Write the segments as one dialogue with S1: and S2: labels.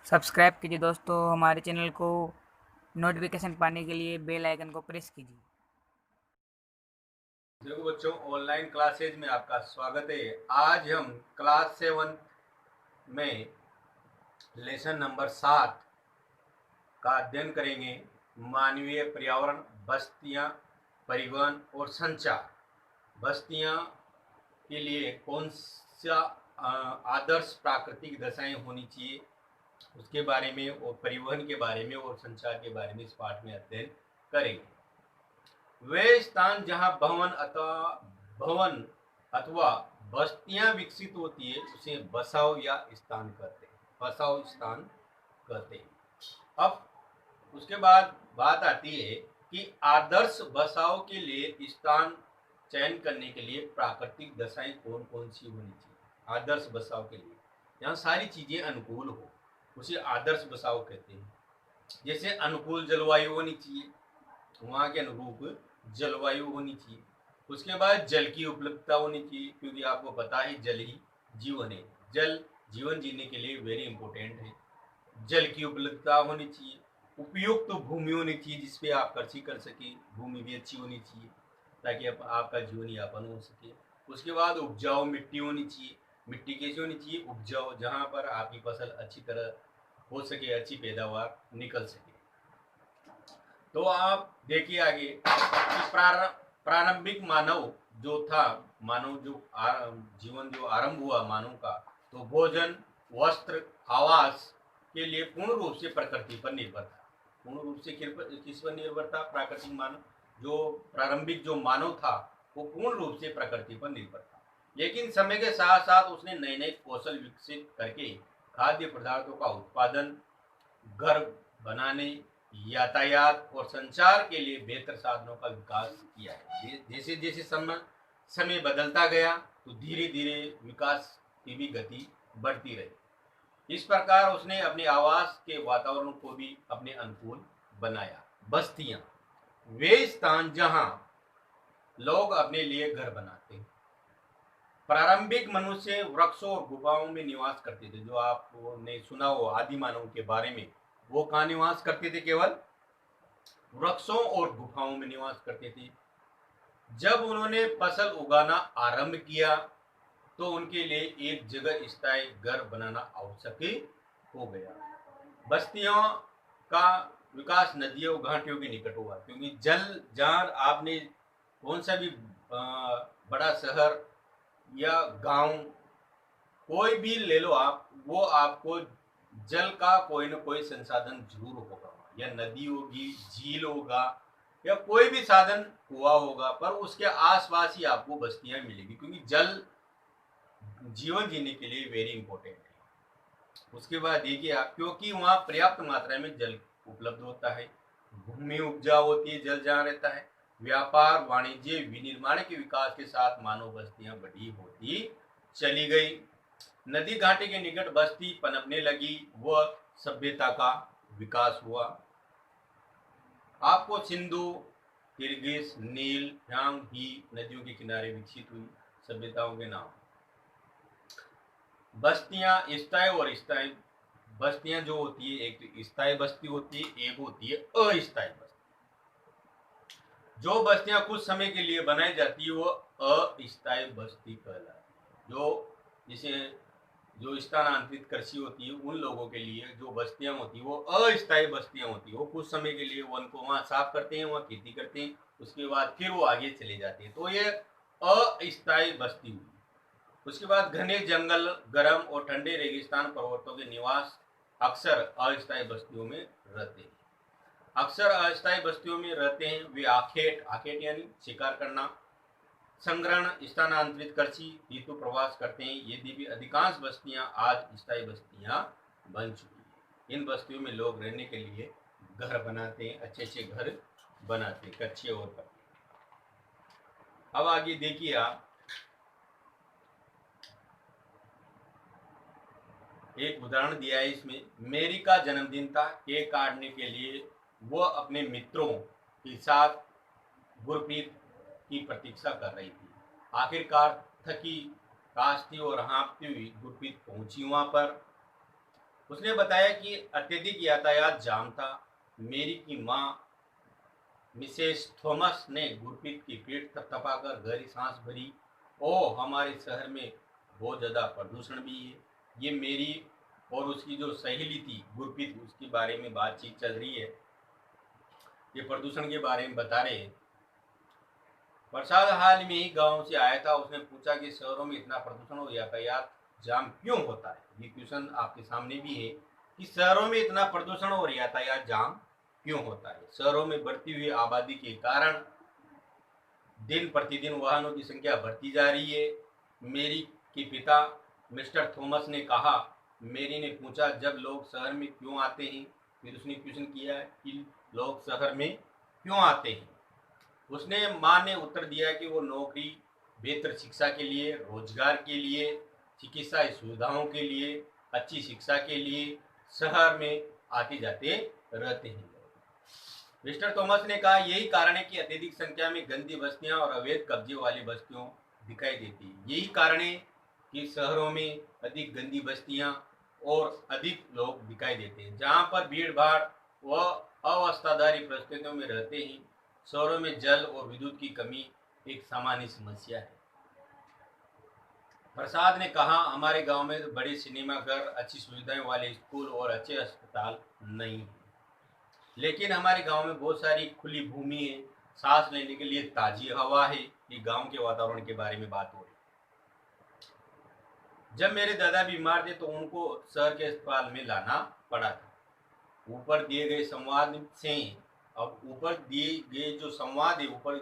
S1: Subscribe कीजिए दोस्तों हमारे चैनल को। नोटिफिकेशन पाने के लिए बेल आइकन को प्रेस कीजिए।
S2: देखो बच्चों, ऑनलाइन क्लासेज में आपका स्वागत है। आज हम क्लास 7 में लेसन नंबर 7 का अध्ययन करेंगे। मानवीय पर्यावरण, बस्तियां, परिवहन और संचार। बस्तियां के लिए कौन सा आदर्श प्राकृतिक दशाएं होनी चाहिए, उसके बारे में, और परिवहन के बारे में और संचार के बारे में इस पाठ में अध्ययन करेंगे। वे स्थान जहां भवन अथवा बस्तियां विकसित होती है उसे बसाव या स्थान कहते हैं। बसाव स्थान कहते हैं। अब उसके बाद बात आती है कि आदर्श बसाव के लिए स्थान चयन करने के लिए प्राकृतिक दशाएं कौन कौन सी होनी चाहिए। आदर्श बसाव के लिए जहाँ सारी चीजें अनुकूल हो उसे आदर्श बसाव कहते हैं। जैसे अनुकूल जलवायु होनी चाहिए, वहाँ के अनुरूप जलवायु होनी चाहिए। उसके बाद जल की उपलब्धता होनी चाहिए, क्योंकि आपको पता है जल ही जीवन है। जल जीवन जीने के लिए वेरी इंपॉर्टेंट है। जल की उपलब्धता होनी चाहिए। उपयुक्त भूमि होनी चाहिए जिसपे आप कृषि कर सके। भूमि भी अच्छी होनी चाहिए ताकि आपका जीवन यापन हो सके। उसके बाद उपजाऊ मिट्टी होनी चाहिए। मिट्टी कैसी होनी चाहिए? उपजाऊ, जहाँ पर आपकी फसल अच्छी तरह हो सके, अच्छी पैदावार निकल सके। तो आप देखिए आगे कि प्रारंभिक मानव जो था, मानव जो जीवन जो आरंभ हुआ मानव का, तो भोजन, वस्त्र, आवास के लिए पूर्ण रूप से प्रकृति पर निर्भर था। पूर्ण रूप से किस पर निर्भर था? प्राकृतिक मानव। जो प्रारंभिक जो मानव था वो पूर्ण रूप से प्रकृति पर निर्भर था। लेकिन समय के साथ साथ उसने नए नए कौशल विकसित करके खाद्य पदार्थों का उत्पादन, घर बनाने, यातायात और संचार के लिए बेहतर साधनों का विकास किया है। जैसे जैसे समय बदलता गया तो धीरे धीरे विकास की भी गति बढ़ती रही। इस प्रकार उसने अपने आवास के वातावरण को भी अपने अनुकूल बनाया। बस्तियां वे स्थान जहां लोग अपने लिए घर बनाते हैं। प्रारंभिक मनुष्य वृक्षों और गुफाओं में निवास करते थे। जो आपने सुना हो आदि मानव के बारे में, वो कहाँ निवास करते थे? केवल वृक्षों और गुफाओं में निवास करते थे। जब उन्होंने फसल उगाना आरंभ किया तो उनके लिए एक जगह स्थायी घर बनाना आवश्यक हो गया। बस्तियों का विकास नदियों घाटियों के निकट हुआ, क्योंकि जल, जहाँ आपने कौन सा भी बड़ा शहर या गांव कोई भी ले लो आप, वो आपको जल का कोई ना कोई संसाधन जरूर होगा। या नदी होगी, झील होगा, या कोई भी साधन हुआ होगा, पर उसके आसपास ही आपको बस्तियां मिलेगी, क्योंकि जल जीवन जीने के लिए वेरी इंपॉर्टेंट है। उसके बाद देखिए आप, क्योंकि वहाँ पर्याप्त मात्रा में जल उपलब्ध होता है, भूमि उपजाऊ होती है, जल जहाँ रहता है। व्यापार, वाणिज्य, विनिर्माण के विकास के साथ मानव बस्तियां बड़ी होती चली गई। नदी घाटी के निकट बस्ती पनपने लगी, वह सभ्यता का विकास हुआ। आपको सिंधु, किर्गिज, नील, यांग ही नदियों के किनारे विकसित हुई सभ्यताओं के नाम। बस्तियां स्थायी और स्थायी। बस्तियां जो होती है, एक तो स्थायी बस्ती होती है, एक होती है अस्थायी बस्ती। जो बस्तियां कुछ समय के लिए बनाई जाती है वो अस्थायी बस्ती कहलाती है। जो जिसे जो स्थानांतरित कृषि होती है उन लोगों के लिए जो बस्तियां होती है वो अस्थायी बस्तियां होती है। वो कुछ समय के लिए वन को वहां साफ करते हैं, वहां खेती करते हैं, उसके बाद फिर वो आगे चले जाते हैं, तो ये अस्थायी बस्ती हुई। उसके बाद घने जंगल, गर्म और ठंडे रेगिस्तान, पर्वतों के निवास अक्सर अस्थायी बस्तियों में रहते हैं। अक्सर अस्थायी बस्तियों में रहते हैं वे आखेट, आखेट यानी शिकार करना, संग्रहण, स्थानांतरित कृषि हेतु प्रवास करते हैं। यदि भी अधिकांश बस्तियां आज स्थायी बस्तियां बन चुकी हैं। इन बस्तियों में लोग रहने के लिए घर बनाते हैं, अच्छे अच्छे घर बनाते हैं, कच्चे और पक्के। अब आगे देखिए आप, एक उदाहरण दिया है इसमें। मेरी का जन्मदिन था, केक काटने के लिए वह अपने मित्रों के साथ गुरप्रीत की प्रतीक्षा कर रही थी। आखिरकार थकी, कांचती और हाँफती हुई गुरप्रीत पहुंची वहां पर। उसने बताया कि अत्यधिक यातायात जाम था। मेरी की माँ मिसेस थॉमस ने गुरप्रीत की पीठ थपथपाकर गहरी सांस भरी। ओह, हमारे शहर में बहुत ज़्यादा प्रदूषण भी है। ये मेरी और उसकी जो सहेली थी गुरप्रीत, उसके बारे में बातचीत चल रही है। ये प्रदूषण के बारे में बता रहे हैं। प्रसाद हाल में ही गांव से आया था। उसने पूछा कि शहरों में इतना प्रदूषण और यातायात जाम क्यों होता है। ये क्वेश्चन आपके सामने भी है कि शहरों में इतना प्रदूषण और यातायात जाम क्यों होता है। शहरों में बढ़ती हुई आबादी के कारण दिन प्रतिदिन वाहनों की संख्या बढ़ती जा रही है। मेरी के पिता मिस्टर थॉमस ने कहा। मेरी ने पूछा, जब लोग शहर में क्यों आते हैं। फिर उसने क्वेश्चन किया कि लोग शहर में क्यों आते हैं। उसने माँ ने उत्तर दिया कि वो नौकरी, बेहतर शिक्षा के लिए, रोजगार के लिए, चिकित्सा सुविधाओं के लिए, अच्छी शिक्षा के लिए शहर में आते जाते रहते हैं। मिस्टर थॉमस ने कहा, यही कारण है कि अत्यधिक संख्या में गंदी बस्तियां और अवैध कब्जे वाली बस्तियों दिखाई देती है। यही कारण है कि शहरों में अधिक गंदी बस्तियां और अधिक लोग दिखाई देते हैं। जहां पर भीड़ भाड़ व अवस्थाधारी परिस्थितियों में रहते हैं। शहरों में जल और विद्युत की कमी एक सामान्य समस्या है। प्रसाद ने कहा, हमारे गांव में बड़े सिनेमाघर, अच्छी सुविधाएं वाले स्कूल और अच्छे अस्पताल नहीं हैं। लेकिन हमारे गांव में बहुत सारी खुली भूमि है, सांस लेने के लिए ताजी हवा है। ये गांव के वातावरण के बारे में बात हो रही। जब मेरे दादा बीमार थे तो उनको शहर के अस्पताल में लाना पड़ा था। ऊपर दिए गए संवाद से, अब ऊपर दिए गए जो संवाद है, ऊपर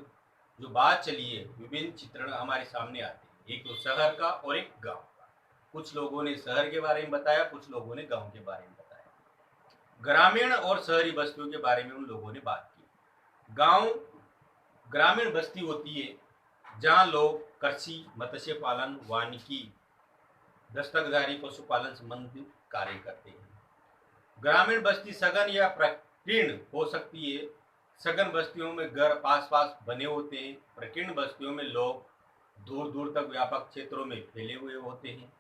S2: जो बात चली है, विभिन्न चित्रण हमारे सामने आते हैं। एक तो शहर का और एक गांव का। कुछ लोगों ने शहर के बारे में बताया, कुछ लोगों ने गांव के बारे में बताया। ग्रामीण और शहरी बस्तियों के बारे में उन लोगों ने बात की। गांव ग्रामीण बस्ती होती है जहां लोग कृषि, मत्स्य पालन, वानिकी, दस्तकदारी, पशुपालन संबंधित कार्य करते हैं। ग्रामीण बस्ती सघन या प्रकीर्ण हो सकती है। सघन बस्तियों में घर पास पास बने होते हैं। प्रकीर्ण बस्तियों में लोग दूर दूर तक व्यापक क्षेत्रों में फैले हुए होते हैं।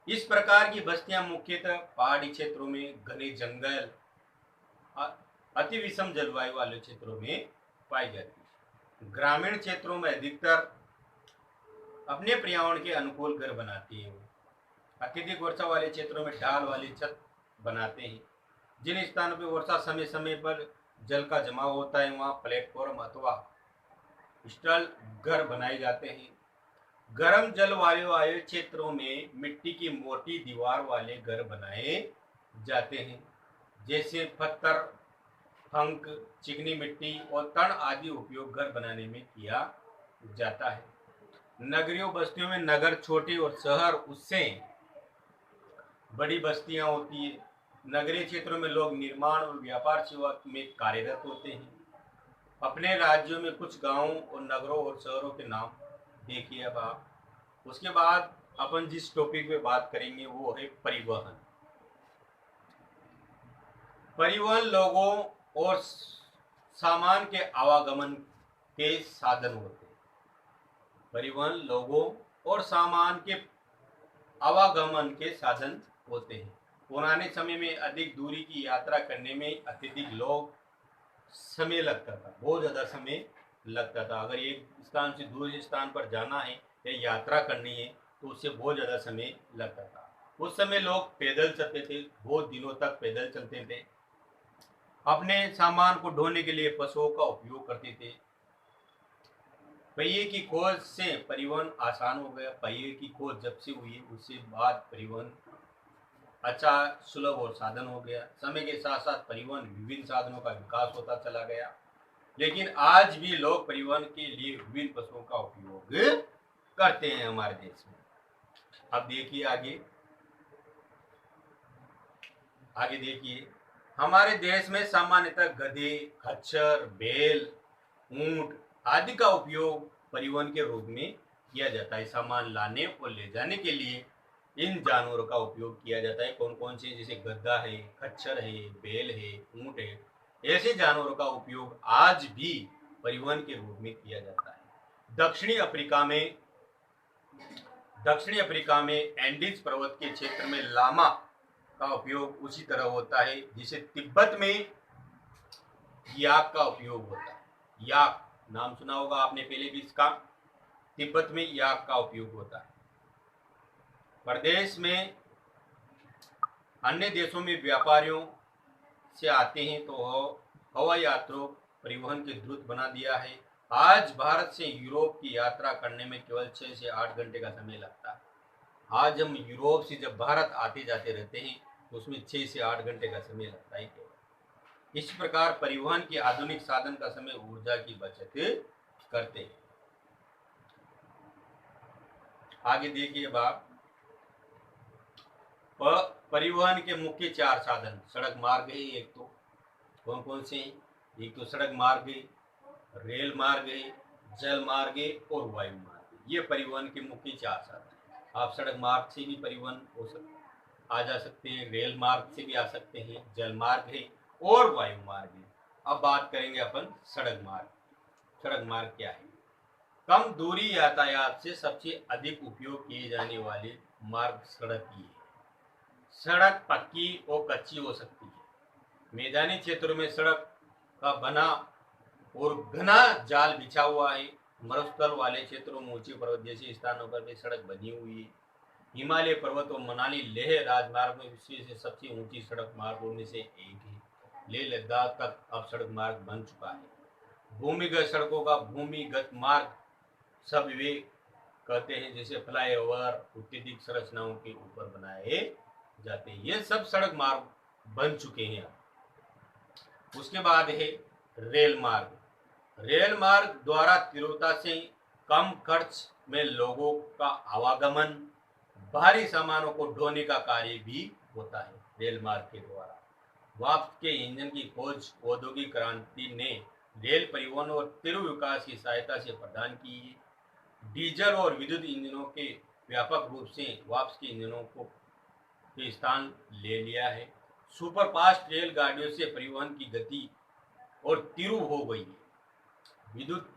S2: इस प्रकार की बस्तियां मुख्यतः पहाड़ी क्षेत्रों में, घने जंगल, अति विषम जलवायु वाले क्षेत्रों में पाई जाती है। ग्रामीण क्षेत्रों में अधिकतर अपने पर्यावरण के अनुकूल घर बनाती है। अत्यधिक वर्षा वाले क्षेत्रों में ढाल वाली छत बनाते हैं। जिन स्थानों पर वर्षा समय समय पर जल का जमाव होता है वहां प्लेटफॉर्म अथवा स्टॉल घर बनाए जाते हैं। गर्म जलवायु वाले क्षेत्रों में मिट्टी की मोटी दीवार वाले घर बनाए जाते हैं। जैसे पत्थर, फंक, चिकनी मिट्टी और तण आदि उपयोग घर बनाने में किया जाता है। नगरीय बस्तियों में नगर छोटे और शहर उससे बड़ी बस्तियां होती है। नगरीय क्षेत्रों में लोग निर्माण और व्यापार सेवा में कार्यरत होते हैं। अपने राज्यों में कुछ गांवों और नगरों और शहरों के नाम देखिए अब आप। उसके बाद अपन जिस टॉपिक पे बात करेंगे वो है परिवहन। परिवहन लोगों और सामान के आवागमन के साधन होते हैं। परिवहन लोगों और सामान के आवागमन के साधन होते हैं। पुराने समय में अधिक दूरी की यात्रा करने में अत्यधिक लोग समय लगता था, बहुत ज़्यादा समय लगता था। अगर एक स्थान से दूसरे स्थान पर जाना है या यात्रा करनी है तो उससे बहुत ज़्यादा समय लगता था। उस समय लोग पैदल चलते थे, बहुत दिनों तक पैदल चलते थे। अपने सामान को ढोने के लिए पशुओं का उपयोग करते थे। पहिए की खोज से परिवहन आसान हो गया। पहिए की खोज जब से हुई उससे बाद परिवहन अच्छा, सुलभ और साधन हो गया। समय के साथ साथ परिवहन विभिन्न साधनों का विकास होता चला गया। लेकिन आज भी लोग परिवहन के लिए विभिन्न पशुओं का उपयोग करते हैं हमारे देश में। अब देखिए आगे आगे देखिए, हमारे देश में सामान्यतः गधे, खच्चर, बैल, ऊंट आदि का उपयोग परिवहन के रूप में किया जाता है। सामान लाने और ले जाने के लिए इन जानवरों का उपयोग किया जाता है। कौन कौन से, जैसे गधा है, खच्चर है, बैल है, ऊंट है, ऐसे जानवरों का उपयोग आज भी परिवहन के रूप में किया जाता है। दक्षिणी अफ्रीका में एंडीज पर्वत के क्षेत्र में लामा का उपयोग उसी तरह होता है जिसे तिब्बत में याक का उपयोग होता है। याक नाम सुना होगा आपने पहले भी इसका। तिब्बत में याक का उपयोग होता है। प्रदेश में अन्य देशों में व्यापारियों से आते हैं तो हवाई यात्रा परिवहन के द्रुत बना दिया है। आज भारत से यूरोप की यात्रा करने में केवल 6 से 8 घंटे का समय लगता है। आज हम यूरोप से जब भारत आते जाते रहते हैं तो उसमें 6 से 8 घंटे का समय लगता है केवल। इस प्रकार परिवहन के आधुनिक साधन का समय ऊर्जा की बचत करते हैं। आगे देखिए बाप, परिवहन के मुख्य 4 साधन सड़क मार्ग है। एक तो कौन कौन से? एक तो सड़क मार्ग है, रेल मार्ग है, जल मार्ग है और वायु मार्ग है। ये परिवहन के मुख्य 4 साधन हैं। आप सड़क मार्ग से भी परिवहन आ जा सकते हैं, रेल मार्ग से भी आ सकते हैं, जल मार्ग है और वायु मार्ग है। अब बात करेंगे अपन सड़क मार्ग। सड़क मार्ग क्या है? कम दूरी यातायात से सबसे अधिक उपयोग किए जाने वाले मार्ग सड़क ही है। सड़क पक्की और कच्ची हो सकती है। मैदानी क्षेत्रों में सड़क का बना और घना जाल बिछा हुआ है। मरुस्थल वाले क्षेत्रों में ऊंचे पर्वत जैसे स्थानों पर भी सड़क बनी हुई है। हिमालय पर्वत और मनाली लेह राजमार्ग में विश्व से सबसे ऊंची सड़क मार्गों में से एक है। लेह लद्दाख तक अब सड़क मार्ग बन चुका है। भूमिगत सड़कों का भूमिगत मार्ग सब वे कहते हैं जैसे फ्लाईओवर अत्यधिक संरचनाओं के ऊपर बनाए जाते हैं। ये सब सड़क मार्ग बन चुके हैं। उसके बाद है रेल मार्ग। रेल मार्ग द्वारा तीव्रता से कम खर्च में लोगों का आवागमन, भारी सामानों को ढोने का कार्य भी होता है रेल मार्ग के द्वारा। वाष्प के इंजन की खोज औद्योगिक क्रांति ने रेल परिवहन और तीव्र विकास की सहायता से प्रदान की है। डीजल और विद्युत इंजनों के व्यापक रूप से वाष्प के इंजनों को के स्थान ले लिया है। सुपर फास्ट रेलगाड़ियों से परिवहन की गति और तीव्र हो गई है। विद्युत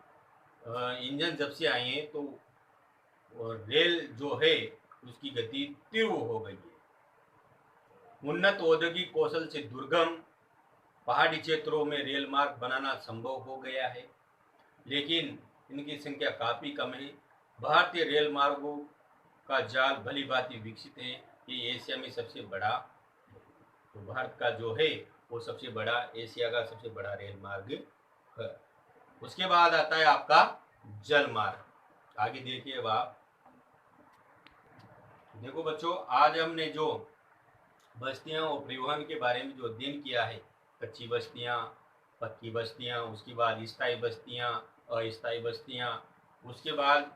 S2: इंजन जब से आए हैं तो रेल जो है उसकी गति तीव्र हो गई है। उन्नत औद्योगिक कौशल से दुर्गम पहाड़ी क्षेत्रों में रेल मार्ग बनाना संभव हो गया है, लेकिन इनकी संख्या काफ़ी कम है। भारतीय रेल मार्गों का जाल भली भांति विकसित है। ये एशिया में सबसे बड़ा है। तो भारत का जो है वो सबसे बड़ा, एशिया का सबसे बड़ा रेल मार्ग है। उसके बाद आता है आपका जल मार्ग। आगे देखिए आप, देखो बच्चों, आज हमने जो बस्तियां और परिवहन के बारे में जो अध्ययन किया है, कच्ची बस्तियां, पक्की बस्तियां, उसके बाद स्थायी बस्तियां, अस्थायी बस्तियां, उसके बाद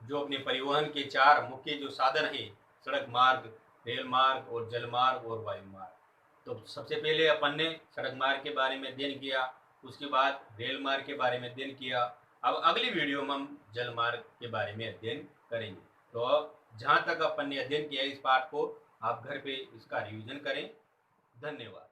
S2: जो अपने परिवहन के 4 मुख्य जो साधन है, सड़क मार्ग, रेल मार्ग और जल मार्ग और वायु मार्ग। तो सबसे पहले अपन ने सड़क मार्ग के बारे में अध्ययन किया, उसके बाद रेल मार्ग के बारे में अध्ययन किया। अब अगली वीडियो में हम जल मार्ग के बारे में अध्ययन करेंगे। तो जहाँ तक अपन ने अध्ययन किया इस पाठ को, आप घर पे इसका रिवीजन करें। धन्यवाद।